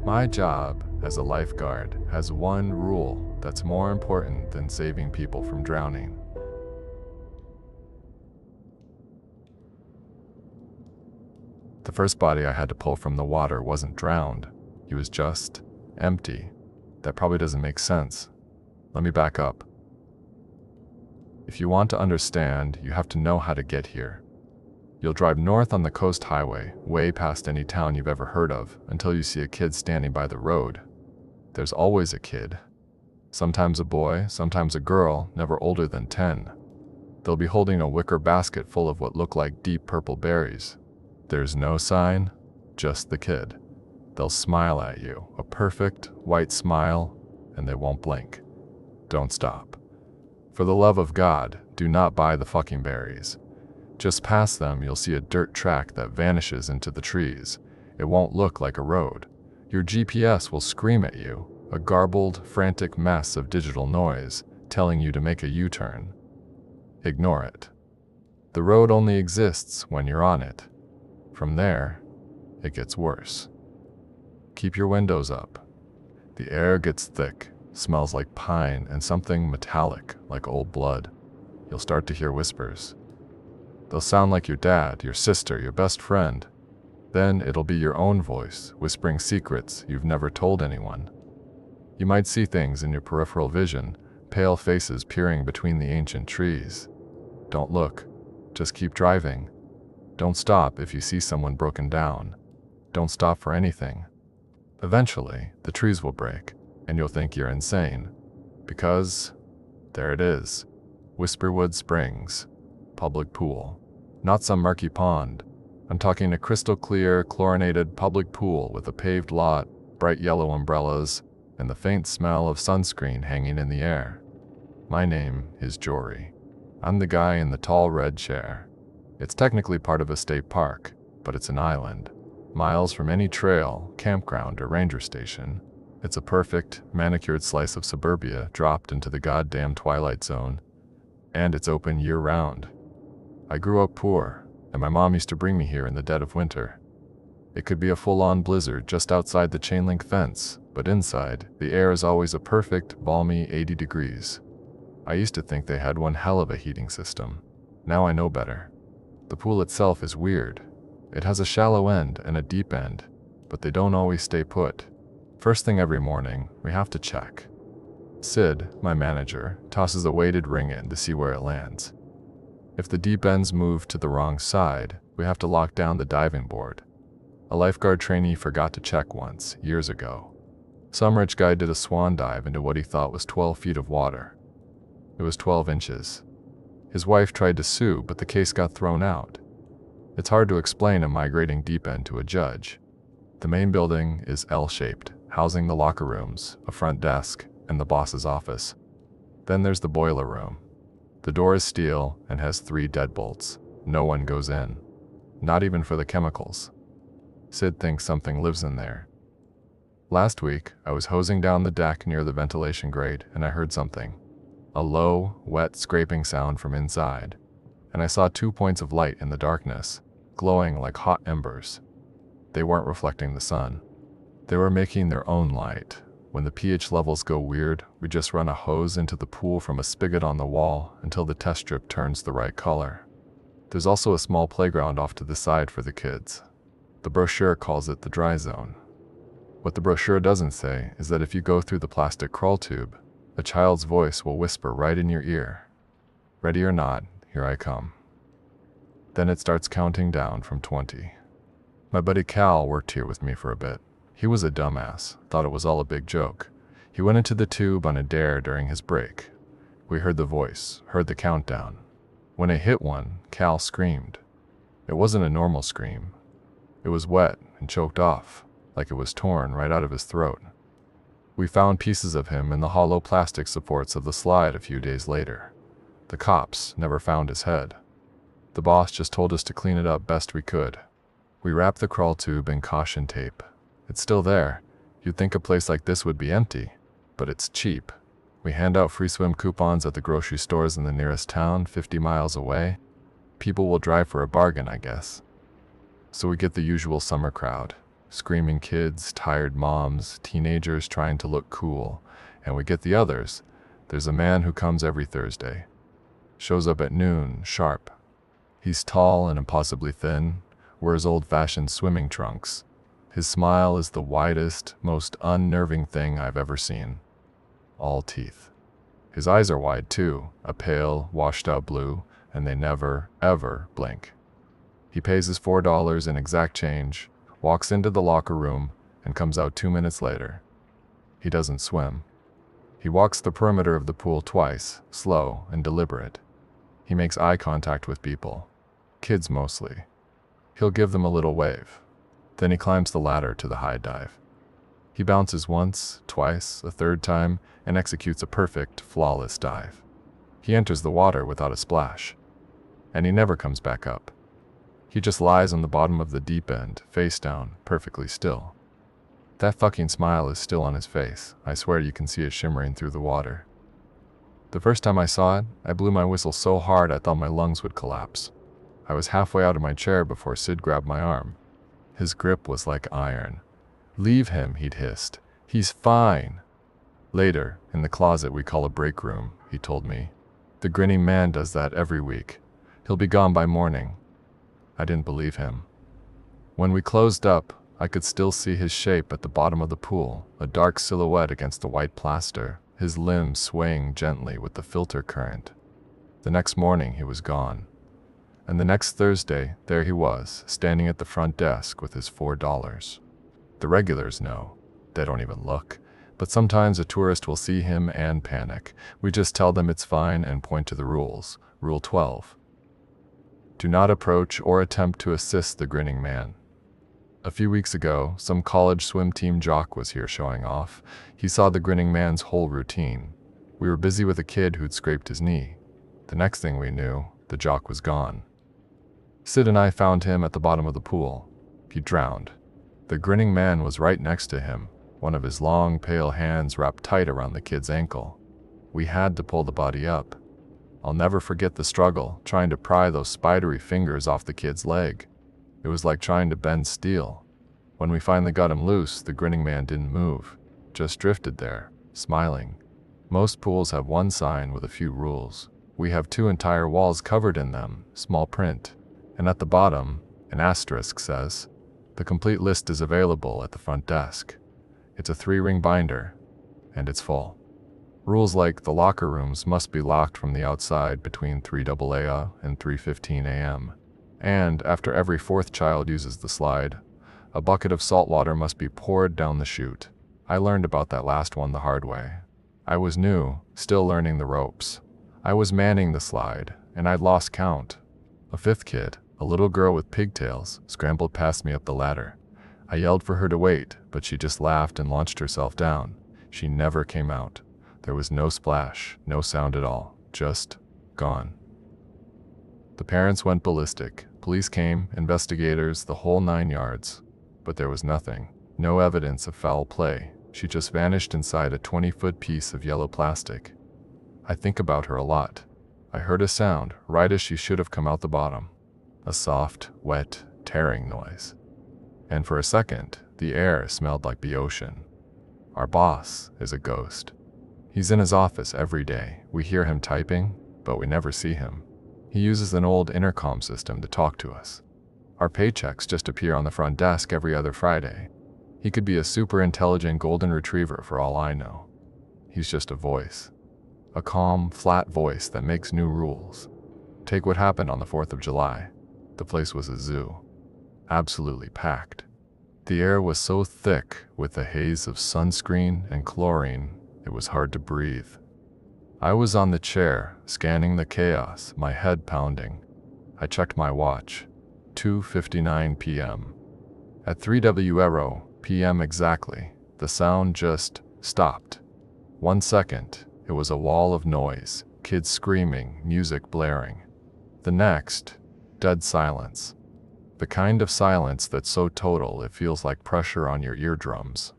My job as a lifeguard has one rule that's more important than saving people from drowning. The first body I had to pull from the water wasn't drowned. He was just empty. That probably doesn't make sense. Let me back up. If you want to understand, you have to know how to get here. You'll drive north on the coast highway, way past any town you've ever heard of, until you see a kid standing by the road. There's always a kid. Sometimes a boy, sometimes a girl, never older than 10. They'll be holding a wicker basket full of what look like deep purple berries. There's no sign, just the kid. They'll smile at you, a perfect white smile, and they won't blink. Don't stop. For the love of God, do not buy the fucking berries. Just past them, you'll see a dirt track that vanishes into the trees. It won't look like a road. Your GPS will scream at you, a garbled, frantic mess of digital noise, telling you to make a U-turn. Ignore it. The road only exists when you're on it. From there, it gets worse. Keep your windows up. The air gets thick, smells like pine and something metallic like old blood. You'll start to hear whispers. They'll sound like your dad, your sister, your best friend. Then it'll be your own voice, whispering secrets you've never told anyone. You might see things in your peripheral vision, pale faces peering between the ancient trees. Don't look. Just keep driving. Don't stop if you see someone broken down. Don't stop for anything. Eventually, the trees will break, and you'll think you're insane. Because, there it is. Whisperwood Springs. Public pool. Not some murky pond. I'm talking a crystal clear, chlorinated public pool with a paved lot, bright yellow umbrellas, and the faint smell of sunscreen hanging in the air. My name is Jory. I'm the guy in the tall red chair. It's technically part of a state park, but it's an island. Miles from any trail, campground, or ranger station. It's a perfect, manicured slice of suburbia dropped into the goddamn twilight zone. And it's open year-round. I grew up poor, and my mom used to bring me here in the dead of winter. It could be a full-on blizzard just outside the chain-link fence, but inside, the air is always a perfect, balmy 80 degrees. I used to think they had one hell of a heating system. Now I know better. The pool itself is weird. It has a shallow end and a deep end, but they don't always stay put. First thing every morning, we have to check. Sid, my manager, tosses a weighted ring in to see where it lands. If the deep ends move to the wrong side, we have to lock down the diving board. A lifeguard trainee forgot to check once, years ago. Some rich guy did a swan dive into what he thought was 12 feet of water. It was 12 inches. His wife tried to sue, but the case got thrown out. It's hard to explain a migrating deep end to a judge. The main building is L-shaped, housing the locker rooms, a front desk, and the boss's office. Then there's the boiler room. The door is steel and has 3 deadbolts. No one goes in. Not even for the chemicals. Sid thinks something lives in there. Last week, I was hosing down the deck near the ventilation grate and I heard something. A low, wet scraping sound from inside. And I saw 2 points of light in the darkness, glowing like hot embers. They weren't reflecting the sun. They were making their own light. When the pH levels go weird, we just run a hose into the pool from a spigot on the wall until the test strip turns the right color. There's also a small playground off to the side for the kids. The brochure calls it the dry zone. What the brochure doesn't say is that if you go through the plastic crawl tube, a child's voice will whisper right in your ear. Ready or not, here I come. Then it starts counting down from 20. My buddy Cal worked here with me for a bit. He was a dumbass, thought it was all a big joke. He went into the tube on a dare during his break. We heard the voice, heard the countdown. When it hit 1, Cal screamed. It wasn't a normal scream. It was wet and choked off, like it was torn right out of his throat. We found pieces of him in the hollow plastic supports of the slide a few days later. The cops never found his head. The boss just told us to clean it up best we could. We wrapped the crawl tube in caution tape. It's still there. You'd think a place like this would be empty, but it's cheap. We hand out free swim coupons at the grocery stores in the nearest town, 50 miles away. People will drive for a bargain, I guess. So we get the usual summer crowd. screaming kids, tired moms, teenagers trying to look cool, and we get the others. There's a man who comes every Thursday. Shows up at noon, sharp. He's tall and impossibly thin, wears old-fashioned swimming trunks. His smile is the widest, most unnerving thing I've ever seen. All teeth. His eyes are wide too, a pale, washed-out blue, and they never, ever blink. He pays his $4 in exact change, walks into the locker room, and comes out 2 minutes later. He doesn't swim. He walks the perimeter of the pool twice, slow and deliberate. He makes eye contact with people, kids mostly. He'll give them a little wave. Then he climbs the ladder to the high dive. He bounces once, twice, a third time, and executes a perfect, flawless dive. He enters the water without a splash. And he never comes back up. He just lies on the bottom of the deep end, face down, perfectly still. That fucking smile is still on his face. I swear you can see it shimmering through the water. The first time I saw it, I blew my whistle so hard I thought my lungs would collapse. I was halfway out of my chair before Sid grabbed my arm. His grip was like iron. "Leave him," he'd hissed. "He's fine." Later, in the closet we call a break room, he told me. The Grinning Man does that every week. He'll be gone by morning. I didn't believe him. When we closed up, I could still see his shape at the bottom of the pool, a dark silhouette against the white plaster, his limbs swaying gently with the filter current. The next morning he was gone. And the next Thursday, there he was, standing at the front desk with his $4. The regulars know. They don't even look. But sometimes a tourist will see him and panic. We just tell them it's fine and point to the rules. Rule 12. Do not approach or attempt to assist the Grinning Man. A few weeks ago, some college swim team jock was here showing off. He saw the Grinning Man's whole routine. We were busy with a kid who'd scraped his knee. The next thing we knew, the jock was gone. Sid and I found him at the bottom of the pool. He drowned. The Grinning Man was right next to him, one of his long, pale hands wrapped tight around the kid's ankle. We had to pull the body up. I'll never forget the struggle, trying to pry those spidery fingers off the kid's leg. It was like trying to bend steel. When we finally got him loose, the Grinning Man didn't move, just drifted there, smiling. Most pools have one sign with a few rules. We have 2 entire walls covered in them, small print. And at the bottom, an asterisk says, "The complete list is available at the front desk." It's a 3-ring binder, and it's full. Rules like the locker rooms must be locked from the outside between 3 a.m. and 3:15 a.m. And after every 4th child uses the slide, a bucket of salt water must be poured down the chute. I learned about that last one the hard way. I was new, still learning the ropes. I was manning the slide, and I'd lost count. A 5th kid, a little girl with pigtails, scrambled past me up the ladder. I yelled for her to wait, but she just laughed and launched herself down. She never came out. There was no splash, no sound at all, just gone. The parents went ballistic. Police came, investigators, the whole 9 yards. But there was nothing. No evidence of foul play. She just vanished inside a 20-foot piece of yellow plastic. I think about her a lot. I heard a sound, right as she should have come out the bottom. A soft, wet, tearing noise. And for a second, the air smelled like the ocean. Our boss is a ghost. He's in his office every day. We hear him typing, but we never see him. He uses an old intercom system to talk to us. Our paychecks just appear on the front desk every other Friday. He could be a super intelligent golden retriever for all I know. He's just a voice. A calm, flat voice that makes new rules. Take what happened on the 4th of July. The place was a zoo. Absolutely packed. The air was so thick with the haze of sunscreen and chlorine, it was hard to breathe. I was on the chair, scanning the chaos, my head pounding. I checked my watch. 2:59 p.m. At 3:00 p.m. exactly, the sound just stopped. 1 second, it was a wall of noise, kids screaming, music blaring. The next, dead silence. The kind of silence that's so total it feels like pressure on your eardrums.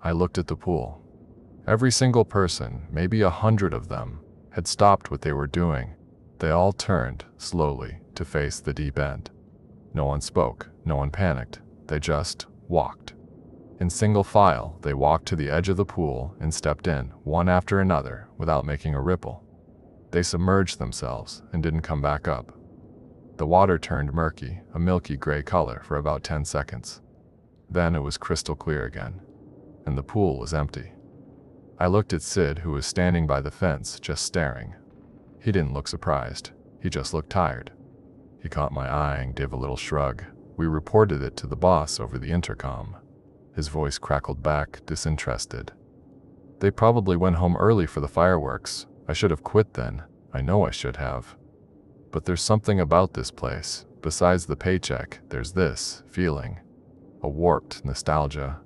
I looked at the pool. Every single person, maybe 100 of them, had stopped what they were doing. They all turned, slowly, to face the deep end. No one spoke, no one panicked. They just walked. In single file, they walked to the edge of the pool and stepped in, one after another, without making a ripple. They submerged themselves and didn't come back up. The water turned murky, a milky gray color, for about 10 seconds. Then it was crystal clear again, and the pool was empty. I looked at Sid, who was standing by the fence, just staring. He didn't look surprised. He just looked tired. He caught my eye and gave a little shrug. We reported it to the boss over the intercom. His voice crackled back, disinterested. They probably went home early for the fireworks. I should have quit then. I know I should have. But there's something about this place. Besides the paycheck, there's this feeling. A warped nostalgia.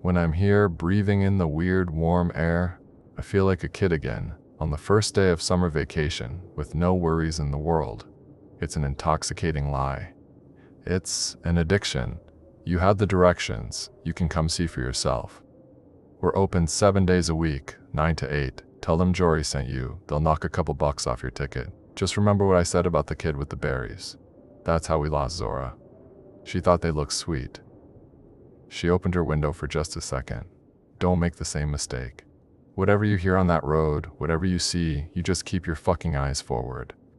When I'm here, breathing in the weird, warm air, I feel like a kid again, on the first day of summer vacation, with no worries in the world. It's an intoxicating lie. It's an addiction. You have the directions. You can come see for yourself. We're open 7 days a week, 9 to 8. Tell them Jory sent you. They'll knock a couple bucks off your ticket. Just remember what I said about the kid with the berries. That's how we lost Zora. She thought they looked sweet. She opened her window for just a second. Don't make the same mistake. Whatever you hear on that road, whatever you see, you just keep your fucking eyes forward.